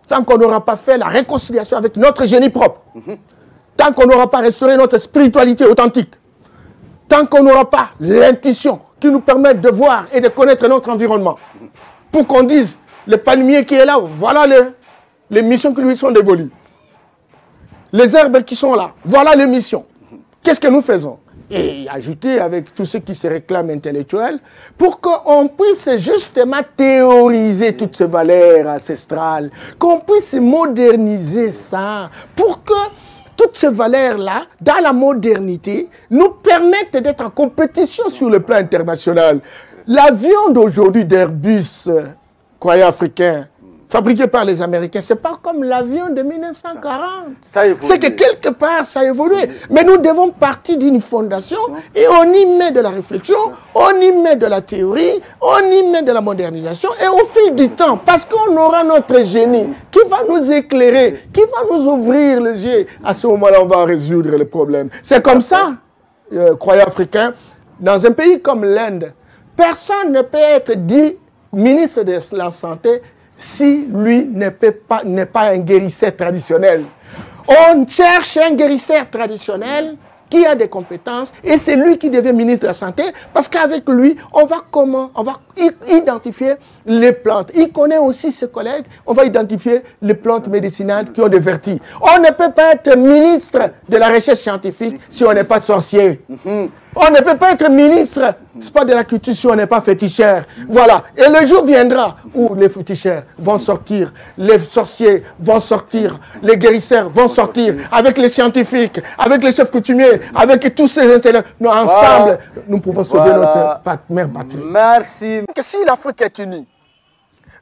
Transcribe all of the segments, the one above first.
tant qu'on n'aura pas fait la réconciliation avec notre génie propre, tant qu'on n'aura pas restauré notre spiritualité authentique, tant qu'on n'aura pas l'intuition qui nous permet de voir et de connaître notre environnement, pour qu'on dise, le palmier qui est là, voilà les missions qui lui sont dévolues. Les herbes qui sont là, voilà les missions. Qu'est-ce que nous faisons? Et ajouter avec tous ceux qui se réclament intellectuels, pour qu'on puisse justement théoriser toutes ces valeurs ancestrales, qu'on puisse moderniser ça, pour que toutes ces valeurs-là, dans la modernité, nous permettent d'être en compétition sur le plan international. L'avion d'aujourd'hui d'Airbus, croyez africain, fabriqué par les Américains, ce n'est pas comme l'avion de 1940. C'est que quelque part, ça a évolué. Mais nous devons partir d'une fondation et on y met de la réflexion, on y met de la théorie, on y met de la modernisation. Et au fil du temps, parce qu'on aura notre génie qui va nous éclairer, qui va nous ouvrir les yeux, à ce moment-là, on va résoudre les problèmes. C'est comme ça, croyez africain, dans un pays comme l'Inde, personne ne peut être dit ministre de la Santé si lui n'est pas un guérisseur traditionnel. On cherche un guérisseur traditionnel qui a des compétences et c'est lui qui devient ministre de la Santé parce qu'avec lui, on va identifier les plantes. Il connaît aussi ses collègues, on va identifier les plantes médicinales qui ont des vertus. On ne peut pas être ministre de la recherche scientifique si on n'est pas sorcier. On ne peut pas être ministre, c'est pas de la culture si on n'est pas féticheur. Voilà. Et le jour viendra où les féticheurs vont sortir, les sorciers vont sortir, les guérisseurs vont sortir, avec les scientifiques, avec les chefs coutumiers, avec tous ces intellectuels. Nous, ensemble, nous pouvons sauver notre mère patrie. Merci. Que si l'Afrique est unie,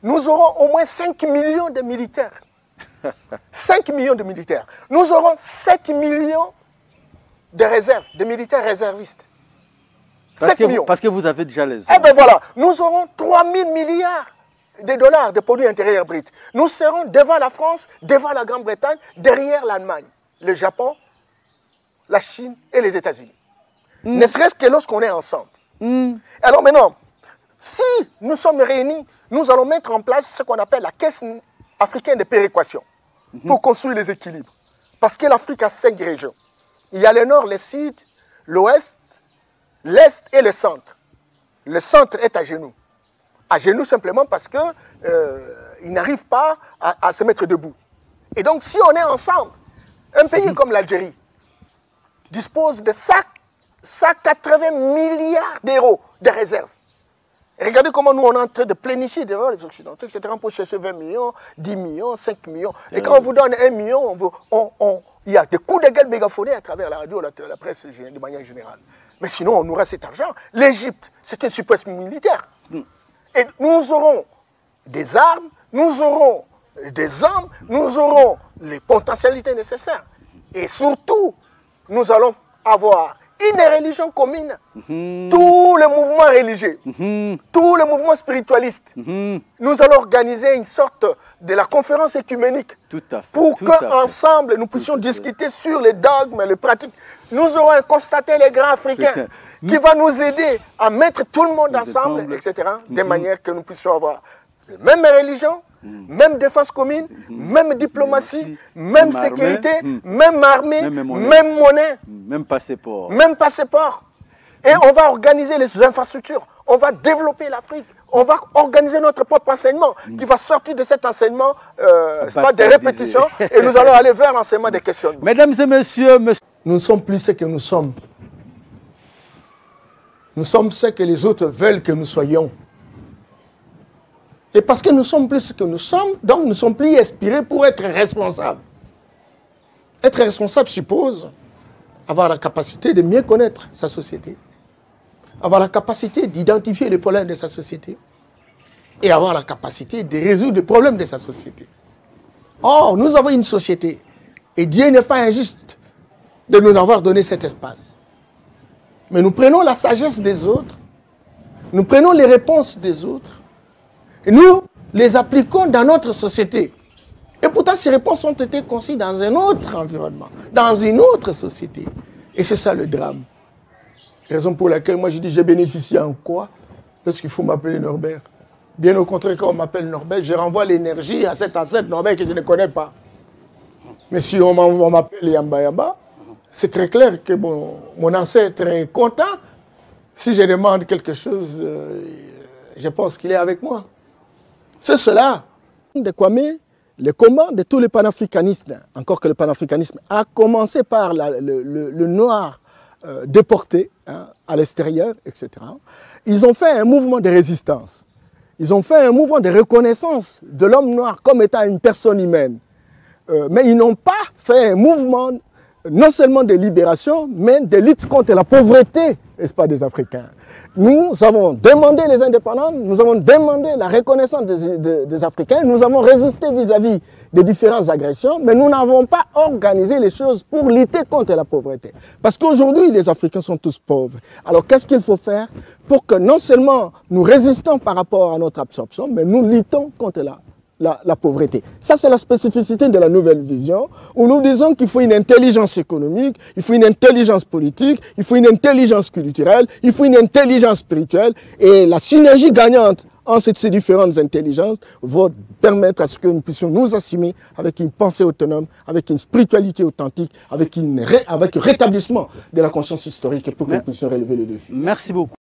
nous aurons au moins 5 millions de militaires. 5 millions de militaires. Nous aurons 7 millions de réserves, de militaires réservistes. Parce que vous avez déjà les hommes. Eh bien voilà, nous aurons 3 000 milliards de dollars de produits intérieurs bruts. Nous serons devant la France, devant la Grande-Bretagne, derrière l'Allemagne, le Japon, la Chine et les États-Unis. Ne serait-ce que lorsqu'on est ensemble. Alors maintenant, si nous sommes réunis, nous allons mettre en place ce qu'on appelle la Caisse africaine de péréquation pour construire les équilibres. Parce que l'Afrique a 5 régions. Il y a le nord, le sud, l'ouest, l'est et le centre. Le centre est à genoux. À genoux simplement parce qu'il n'arrive pas à se mettre debout. Et donc si on est ensemble, un pays comme l'Algérie dispose de 180 milliards d'euros de réserves. Et regardez comment nous on est en train de plénifier devant les Occidentaux, etc. pour chercher 20 millions, 10 millions, 5 millions. Et quand on vous donne 1 million, il y a des coups de gueule mégaphonés à travers la radio, la presse de manière générale. Mais sinon, on aura cet argent. L'Égypte, c'est une superficie militaire. Et nous aurons des armes, nous aurons des hommes, nous aurons les potentialités nécessaires. Et surtout, nous allons avoir une religion commune. Tous les mouvements religieux, tous les mouvements spiritualistes. Nous allons organiser une sorte de la conférence écuménique pour qu'ensemble nous puissions discuter sur les dogmes, les pratiques. Nous aurons constaté les grands africains qui vont nous aider à mettre tout le monde ensemble, etc. De manière que nous puissions avoir la même religion, même défense commune, même diplomatie, même sécurité, même armée, même monnaie, même passeport. Même passeport. Et on va organiser les infrastructures, on va développer l'Afrique, on va organiser notre propre enseignement qui va sortir de cet enseignement, pas des répétitions, et nous allons aller vers l'enseignement des questionnements. Mesdames et messieurs, nous ne sommes plus ce que nous sommes. Nous sommes ce que les autres veulent que nous soyons. Et parce que nous sommes plus ce que nous sommes, donc nous ne sommes plus inspirés pour être responsables. Être responsable suppose avoir la capacité de mieux connaître sa société, avoir la capacité d'identifier les problèmes de sa société et avoir la capacité de résoudre les problèmes de sa société. Or, nous avons une société et Dieu n'est pas injuste de nous avoir donné cet espace. Mais nous prenons la sagesse des autres, nous prenons les réponses des autres, et nous les appliquons dans notre société. Et pourtant, ces réponses ont été conçues dans un autre environnement, dans une autre société. Et c'est ça le drame. Raison pour laquelle moi je dis, j'ai bénéficié en quoi lorsqu'il faut m'appeler Norbert. Bien au contraire, quand on m'appelle Norbert, je renvoie l'énergie à cet ancêtre Norbert que je ne connais pas. Mais si on m'appelle Yamba Yamba, c'est très clair que mon ancêtre est content. Si je demande quelque chose, je pense qu'il est avec moi. C'est cela. De Kwame, le combat de tous les panafricanistes, encore que le panafricanisme a commencé par le noir déporté à l'extérieur, etc. Ils ont fait un mouvement de résistance. Ils ont fait un mouvement de reconnaissance de l'homme noir comme étant une personne humaine. Mais ils n'ont pas fait un mouvement non seulement de libération, mais de lutte contre la pauvreté, n'est-ce pas, des Africains. Nous avons demandé les indépendants, nous avons demandé la reconnaissance des Africains, nous avons résisté vis-à-vis des différentes agressions, mais nous n'avons pas organisé les choses pour lutter contre la pauvreté. Parce qu'aujourd'hui, les Africains sont tous pauvres. Alors, qu'est-ce qu'il faut faire pour que non seulement nous résistons par rapport à notre absorption, mais nous luttons contre la pauvreté. Ça, c'est la spécificité de la nouvelle vision, où nous disons qu'il faut une intelligence économique, il faut une intelligence politique, il faut une intelligence culturelle, il faut une intelligence spirituelle, et la synergie gagnante entre ces différentes intelligences va permettre à ce que nous puissions nous assumer avec une pensée autonome, avec une spiritualité authentique, avec un rétablissement de la conscience historique pour que nous puissions relever le défi. Merci beaucoup.